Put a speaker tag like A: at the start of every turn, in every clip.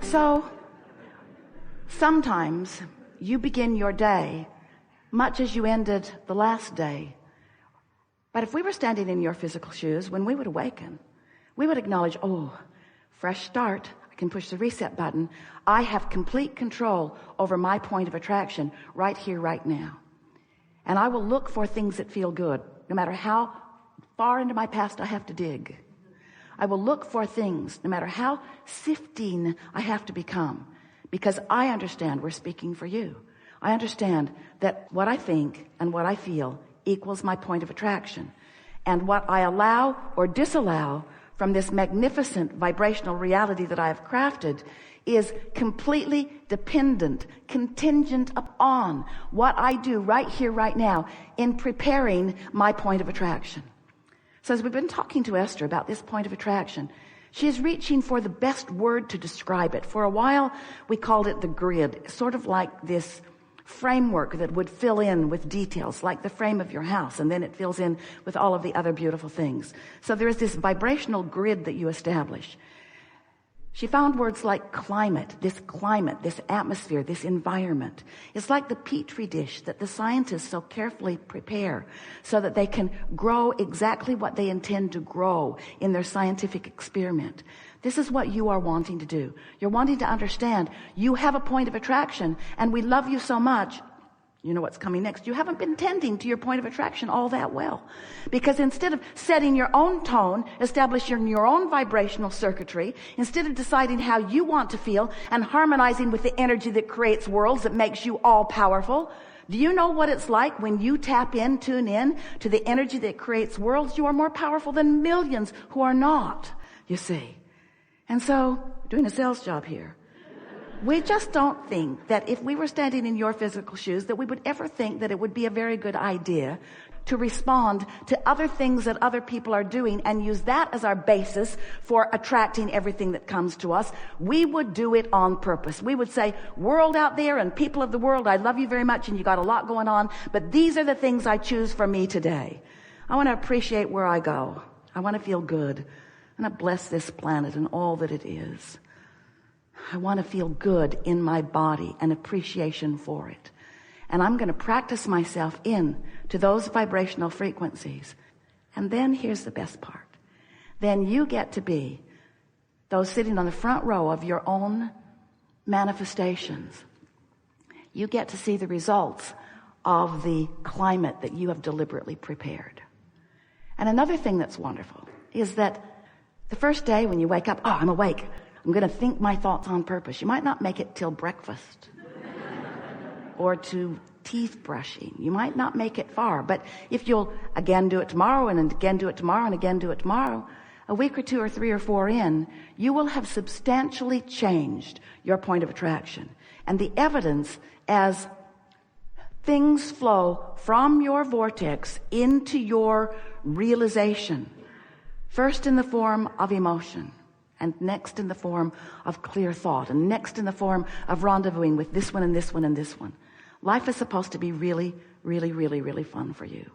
A: So, sometimes you begin your day much as you ended the last day. But if we were standing in your physical shoes, when we would awaken, we would acknowledge, oh, fresh start. I can push the reset button. I have complete control over my point of attraction right here, right now. And I will look for things that feel good, no matter how far into my past I have to dig. I will look for things, no matter how sifting I have to become, because I understand we're speaking for you. I understand that what I think and what I feel equals my point of attraction. And what I allow or disallow from this magnificent vibrational reality that I have crafted is completely dependent, contingent upon what I do right here, right now in preparing my point of attraction. So as we've been talking to Esther about this point of attraction, she is reaching for the best word to describe it. For a while, we called it the grid, sort of like this framework that would fill in with details, like the frame of your house, and then it fills in with all of the other beautiful things. So there is this vibrational grid that you establish. She found words like climate, this atmosphere, this environment. It's like the petri dish that the scientists so carefully prepare so that they can grow exactly what they intend to grow in their scientific experiment. This is what you are wanting to do. You're wanting to understand you have a point of attraction, and we love you so much. You know what's coming next. You haven't been tending to your point of attraction all that well. Because instead of setting your own tone, establishing your own vibrational circuitry, instead of deciding how you want to feel and harmonizing with the energy that creates worlds, that makes you all powerful, do you know what it's like when you tune in to the energy that creates worlds? You are more powerful than millions who are not, you see. And so, doing a sales job here. We just don't think that if we were standing in your physical shoes that we would ever think that it would be a very good idea to respond to other things that other people are doing and use that as our basis for attracting everything that comes to us. We would do it on purpose. We would say, world out there and people of the world, I love you very much and you got a lot going on, but these are the things I choose for me today. I want to appreciate where I go. I want to feel good. I want to bless this planet and all that it is. I want to feel good in my body and appreciation for it. And I'm going to practice myself in to those vibrational frequencies. And then here's the best part. Then you get to be those sitting on the front row of your own manifestations. You get to see the results of the climate that you have deliberately prepared. And another thing that's wonderful is that the first day when you wake up, I'm awake. I'm going to think my thoughts on purpose. You might not make it till breakfast or to teeth brushing. You might not make it far. But if you'll again do it tomorrow and again do it tomorrow and again do it tomorrow, a week or two or three or four in, you will have substantially changed your point of attraction. And the evidence as things flow from your vortex into your realization, first in the form of emotion, and next in the form of clear thought, and next in the form of rendezvousing with this one and this one and this one. Life is supposed to be really, really, really, really fun for you.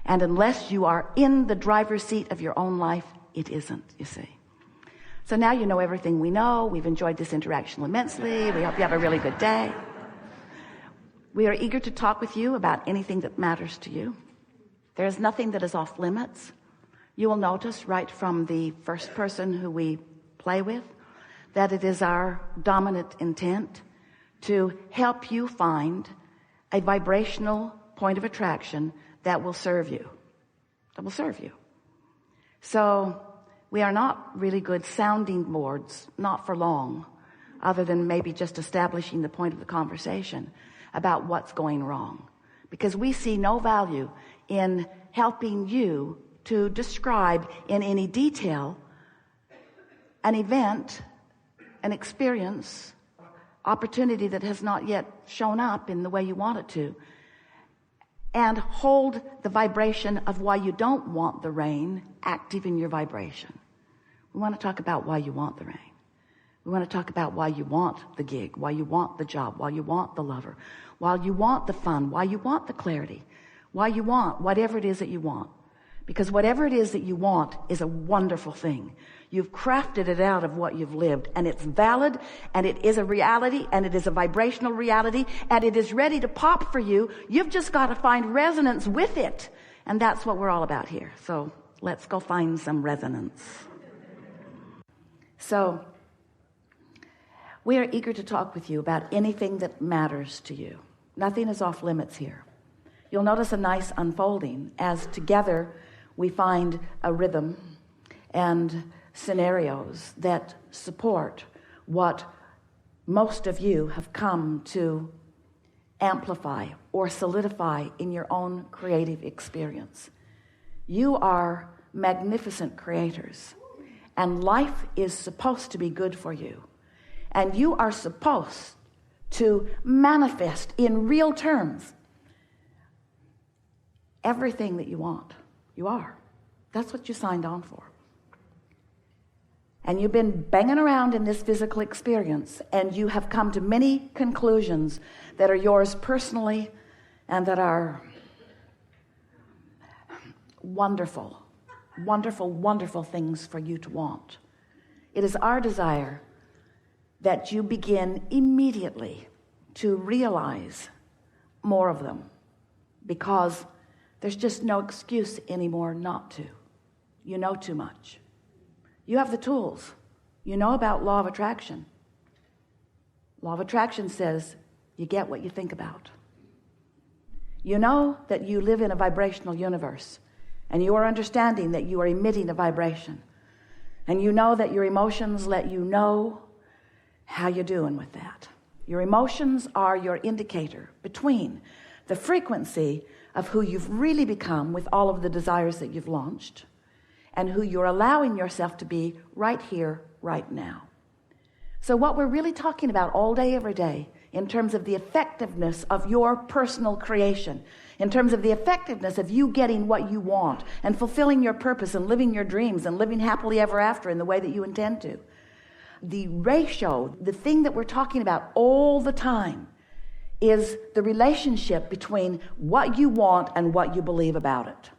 A: And unless you are in the driver's seat of your own life, it isn't, you see. So now you know everything we know. We've enjoyed this interaction immensely. We hope you have a really good day. We are eager to talk with you about anything that matters to you. There is nothing that is off limits. You will notice right from the first person who we play with that it is our dominant intent to help you find a vibrational point of attraction that will serve you. That will serve you. So we are not really good sounding boards, not for long, other than maybe just establishing the point of the conversation about what's going wrong. Because we see no value in helping you to describe in any detail an event, an experience, opportunity that has not yet shown up in the way you want it to, and hold the vibration of why you don't want the rain active in your vibration. We want to talk about why you want the rain. We want to talk about why you want the gig, why you want the job, why you want the lover, why you want the fun, why you want the clarity, why you want whatever it is that you want. Because whatever it is that you want is a wonderful thing. You've crafted it out of what you've lived, and it's valid, and it is a reality, and it is a vibrational reality, and it is ready to pop for you. You've just got to find resonance with it. And that's what we're all about here. So let's go find some resonance. So we are eager to talk with you about anything that matters to you. Nothing is off limits here. You'll notice a nice unfolding as together we find a rhythm and scenarios that support what most of you have come to amplify or solidify in your own creative experience. You are magnificent creators, and life is supposed to be good for you, and you are supposed to manifest in real terms everything that you want. You are. That's what you signed on for. And you've been banging around in this physical experience, and you have come to many conclusions that are yours personally and that are wonderful, wonderful, wonderful things for you to want. It is our desire that you begin immediately to realize more of them, because there's just no excuse anymore not to. You know too much. You have the tools. You know about law of attraction. Law of attraction says you get what you think about. You know that you live in a vibrational universe, and you are understanding that you are emitting a vibration. And you know that your emotions let you know how you're doing with that. Your emotions are your indicator between the frequency of who you've really become with all of the desires that you've launched and who you're allowing yourself to be right here, right now. So what we're really talking about all day, every day, in terms of the effectiveness of your personal creation, in terms of the effectiveness of you getting what you want and fulfilling your purpose and living your dreams and living happily ever after in the way that you intend to. The ratio, the thing that we're talking about all the time, is the relationship between what you want and what you believe about it.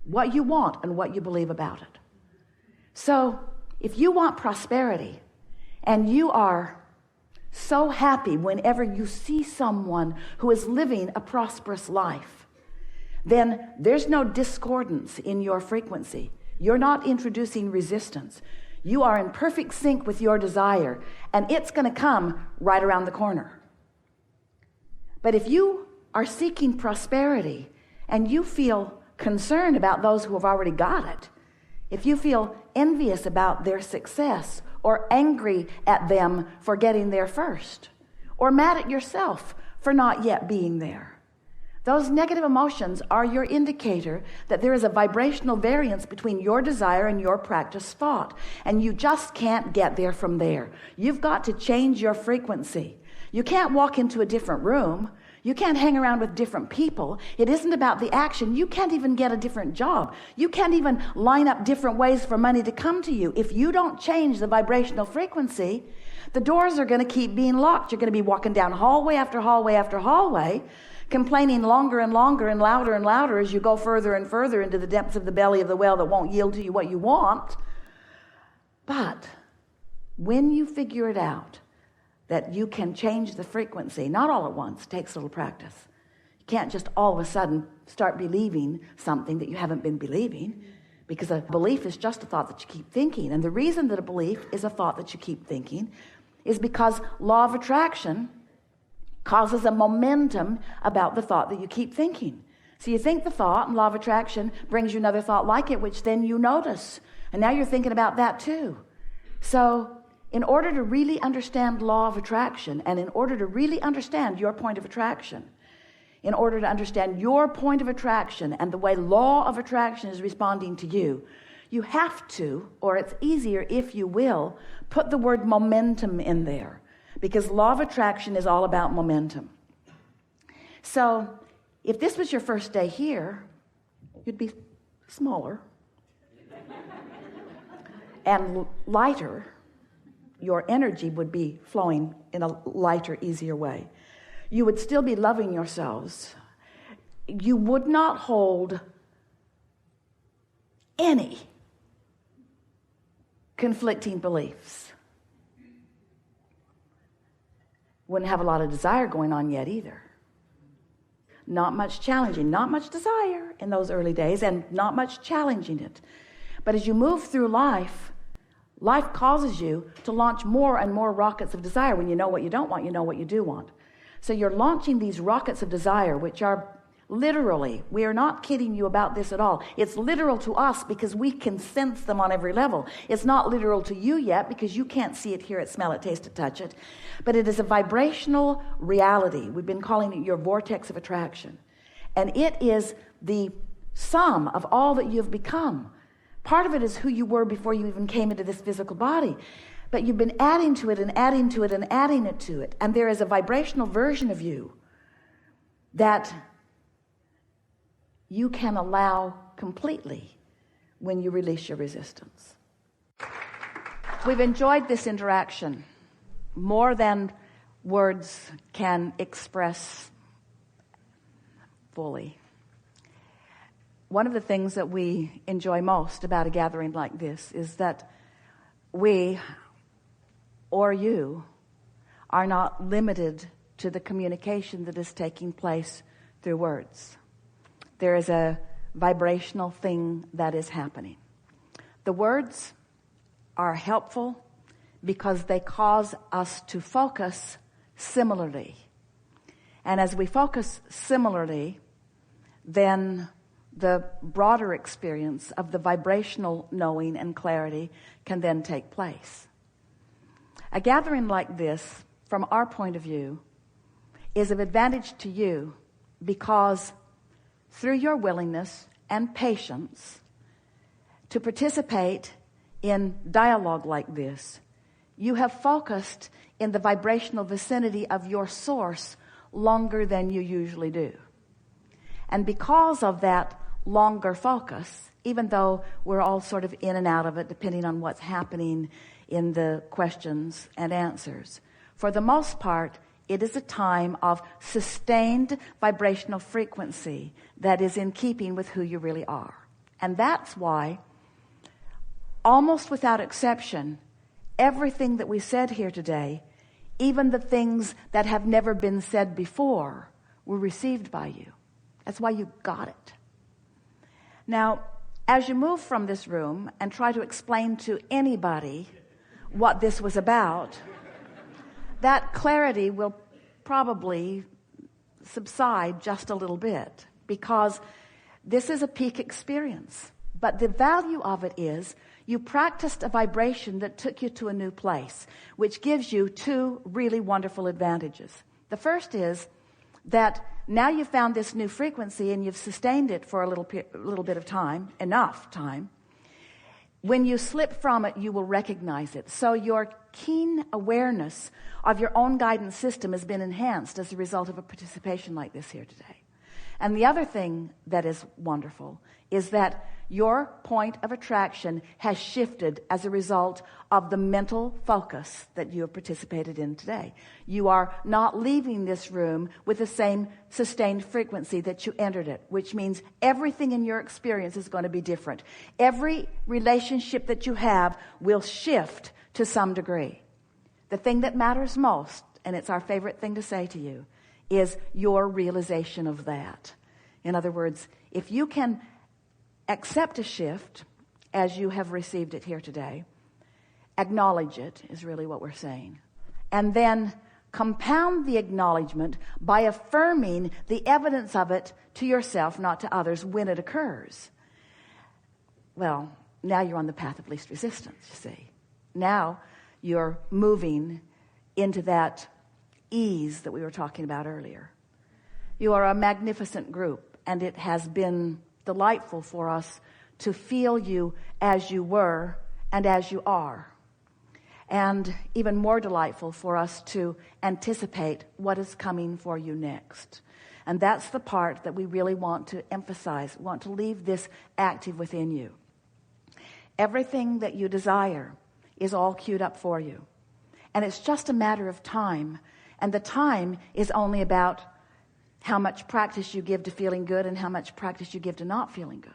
A: What you want and what you believe about it. So if you want prosperity and you are so happy whenever you see someone who is living a prosperous life, then there's no discordance in your frequency. You're not introducing resistance. You are in perfect sync with your desire, and it's going to come right around the corner. But if you are seeking prosperity and you feel concerned about those who have already got it, if you feel envious about their success or angry at them for getting there first, or mad at yourself for not yet being there, those negative emotions are your indicator that there is a vibrational variance between your desire and your practice thought, and you just can't get there from there. You've got to change your frequency. You can't walk into a different room. You can't hang around with different people. It isn't about the action. You can't even get a different job. You can't even line up different ways for money to come to you. If you don't change the vibrational frequency, the doors are going to keep being locked. You're going to be walking down hallway after hallway after hallway, complaining longer and longer and louder as you go further and further into the depths of the belly of the whale that won't yield to you what you want. But when you figure it out, that you can change the frequency, not all at once, it takes a little practice. You can't just all of a sudden start believing something that you haven't been believing, because a belief is just a thought that you keep thinking. And the reason that a belief is a thought that you keep thinking is because law of attraction causes a momentum about the thought that you keep thinking. So you think the thought, and law of attraction brings you another thought like it, which then you notice. And now you're thinking about that too. So in order to really understand law of attraction, and in order to really understand your point of attraction, in order to understand your point of attraction and the way law of attraction is responding to you, you have to, or it's easier if you will, put the word momentum in there, because law of attraction is all about momentum. So if this was your first day here, you'd be smaller and lighter. Your energy would be flowing in a lighter, easier way. You would still be loving yourselves. You would not hold any conflicting beliefs. Wouldn't have a lot of desire going on yet either. Not much challenging, not much desire in those early days, and not much challenging it. But as you move through life, life causes you to launch more and more rockets of desire. When you know what you don't want, you know what you do want. So you're launching these rockets of desire, which are literally, we are not kidding you about this at all. It's literal to us because we can sense them on every level. It's not literal to you yet because you can't see it, hear it, smell it, taste it, touch it. But it is a vibrational reality. We've been calling it your vortex of attraction. And it is the sum of all that you've become. Part of it is who you were before you even came into this physical body. But you've been adding to it and adding to it and adding it to it. And there is a vibrational version of you that you can allow completely when you release your resistance. We've enjoyed this interaction more than words can express fully. One of the things that we enjoy most about a gathering like this is that we, or you, are not limited to the communication that is taking place through words. There is a vibrational thing that is happening. The words are helpful because they cause us to focus similarly. And as we focus similarly, then the broader experience of the vibrational knowing and clarity can then take place. A gathering like this, from our point of view, is of advantage to you because through your willingness and patience to participate in dialogue like this, you have focused in the vibrational vicinity of your source longer than you usually do. And because of that longer focus, even though we're all sort of in and out of it depending on what's happening in the questions and answers, for the most part, it is a time of sustained vibrational frequency that is in keeping with who you really are. And that's why, almost without exception, everything that we said here today, even the things that have never been said before, were received by you. That's why you got it. Now, as you move from this room and try to explain to anybody what this was about, that clarity will probably subside just a little bit because this is a peak experience. But the value of it is you practiced a vibration that took you to a new place, which gives you two really wonderful advantages. The first is that now you've found this new frequency and you've sustained it for a little bit of time, enough time. When you slip from it, you will recognize it. So your keen awareness of your own guidance system has been enhanced as a result of a participation like this here today. And the other thing that is wonderful is that your point of attraction has shifted as a result of the mental focus that you have participated in today. You are not leaving this room with the same sustained frequency that you entered it, which means everything in your experience is going to be different. Every relationship that you have will shift to some degree. The thing that matters most, and it's our favorite thing to say to you, is your realization of that. In other words, if you can accept a shift as you have received it here today, acknowledge it is really what we're saying, and then compound the acknowledgement by affirming the evidence of it to yourself, not to others, when it occurs. Well, now you're on the path of least resistance, you see. Now you're moving into that ease that we were talking about earlier. You are a magnificent group, and it has been delightful for us to feel you as you were and as you are. And even more delightful for us to anticipate what is coming for you next. And that's the part that we really want to emphasize, want to leave this active within you. Everything that you desire is all queued up for you. And it's just a matter of time. And the time is only about how much practice you give to feeling good and how much practice you give to not feeling good.